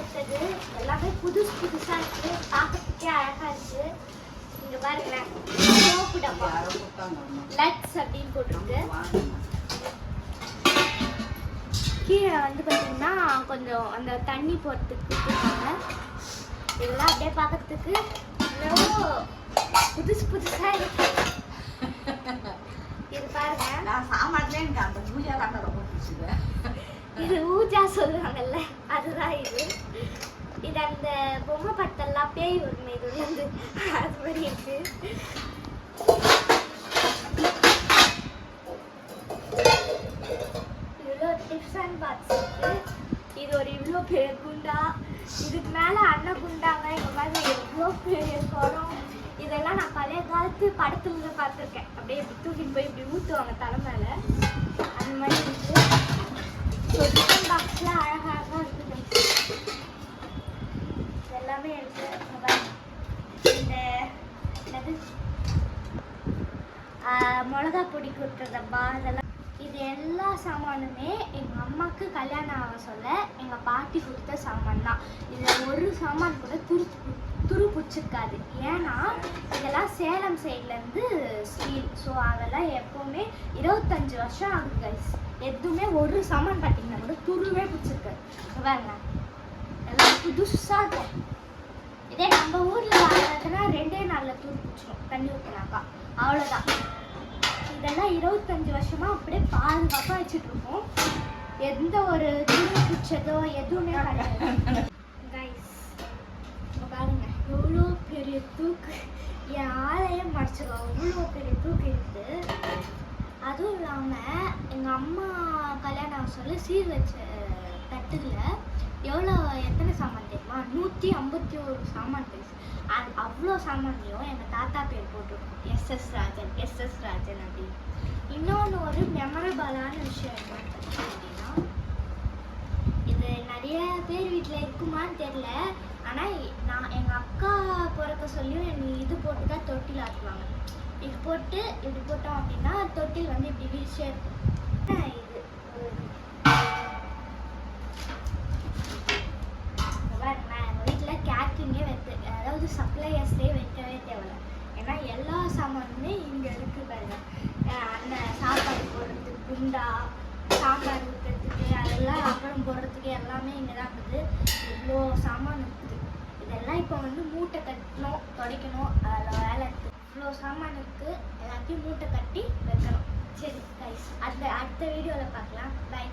எடுத்தது எல்லாமே புதுசா இருக்கு, பார்க்கறதுக்கே அழகா இருக்கு. இங்க பாருங்களேன், சோப்பு டப்பா லட்ஸ் அப்படின்னு போட்டுருக்கு. கீழே வந்து பார்த்தீங்கன்னா கொஞ்சம் அந்த தண்ணி போகிறதுக்கு கொடுத்துருக்காங்க. இதெல்லாம் அப்படியே பார்க்கறதுக்கு எவ்வளோ புதுசா இருக்கு. இது பாருங்க, நான் சாமான்ல எனக்கு அந்த பூஜா தான் ரொம்ப பிடிச்சது. இது ஊஜா சொல்லுவாங்கல்ல, அதுதான் இது. இது அந்த பொம்மை படத்தெல்லாம் பேய் உரிமை இது வந்து அது மாதிரி இருக்கு. இவ்வளோ டிப்ஸ் அண்ட் பாக்ஸ் இருக்கு. இது ஒரு இவ்வளோ பெரிய குண்டா, இதுக்கு மேலே அண்ணன் குண்டாங்க, இந்த மாதிரி எவ்வளோ பெரிய குடம். இதெல்லாம் நான் பழைய காலத்து படத்துல பார்த்துருக்கேன். அப்படியே இப்படி தூக்கிட்டு போய் இப்படி ஊற்றுவாங்க தலை மேலே, அந்த மாதிரி இருக்கு. டிஃபன் பாக்ஸ்ல அழகாக இருக்குது, எல்லாமே இருக்கு. இந்த என்னது மிளகா பொடி கொடுத்த டப்பா, இதெல்லாம் இது எல்லா சாமானுமே எங்கள் அம்மாவுக்கு கல்யாணம் ஆக சொல்ல எங்கள் பாட்டி கொடுத்த சாமான் தான். இதில் ஒரு சாமான் கூட துரு பிடிச்சிருக்காது. ஏன்னா இதெல்லாம் சேலம் சைட்லேருந்து ஸ்டீல். ஸோ அதெல்லாம் எப்போவுமே 25 வருஷம் ஆகுது கைஸ். எதுவுமே ஒரு சாமான் பார்த்தீங்கன்னா கூட துருவே பிடிச்சிருக்காது. பாருங்க, எல்லாம் புதுசாக இருக்கும். இதே நம்ம ஊரில் வாங்கினதுன்னா 2 நாளில் துரு பிடிச்சிடும், தண்ணி ஊற்றினாக்கா, அவ்வளோதான். இதெல்லாம் 25 வருஷமா அப்படியே பாதுகாப்பாக வச்சுட்டு இருக்கோம். எந்த ஒரு துரு பிடிச்சதோ எதுவுமே கிடையாது கைஸ். பாருங்க, எவ்வளோ பெரிய தூக்கு, என் ஆளையே மறைச்சிடும், அவ்வளோ பெரிய தூக்கு இருக்குது. அதுவும் இல்லாமல் எங்கள் அம்மா கல்யாணம் சொல்லி சீர் வச்ச தட்டுல எத்தனை சாமான் தெரியுமா? 151 சாமான் பேசு. அது அவ்வளோ சாமான்லையும் எங்கள் தாத்தா பேர் போட்டிருக்கோம், எஸ்எஸ் ராஜன் அப்படின்னு. இன்னொன்று ஒரு மெமரபிளான விஷயம் என்னன்னு அப்படின்னா, இது நிறைய பேர் வீட்டில் இருக்குமான்னு தெரில. ஆனால் நான் எங்கள் அக்கா பிறக்க சொல்லியும் எனக்கு இது போட்டு தான் தொட்டில் ஆட்டுவாங்க. இது போட்டு இப்படி போட்டோம் அப்படின்னா தொட்டில் வந்து இப்படி வீழ்ச்சியாக இருக்கும். இது எங்கள் வீட்டில் கேட்ரிங்கே அதாவது சப்ளையர்ஸே வைக்கவே தேவையில்லை. ஏன்னா எல்லா சாமானுமே இங்கே இருக்குது பாருங்க. அண்ணன் சாப்பாடு போடுறதுக்கு குண்டா, சாம்பார் ஊற்றுறதுக்கு, அதெல்லாம் அப்புறம் போடுறதுக்கு எல்லாமே இங்கே தான் இருக்குது. இவ்வளோ சாமான் இருக்குது. இதெல்லாம் இப்போ வந்து மூட்டை கட்டணும், துடைக்கணும், அதில் வேலை இருக்குது. இவ்வளோ சாமான் இருக்குது, எல்லாத்தையும் மூட்டை கட்டி வைக்கணும். சரி கைஸ், அடுத்த வீடியோவில் பார்க்கலாம். பை.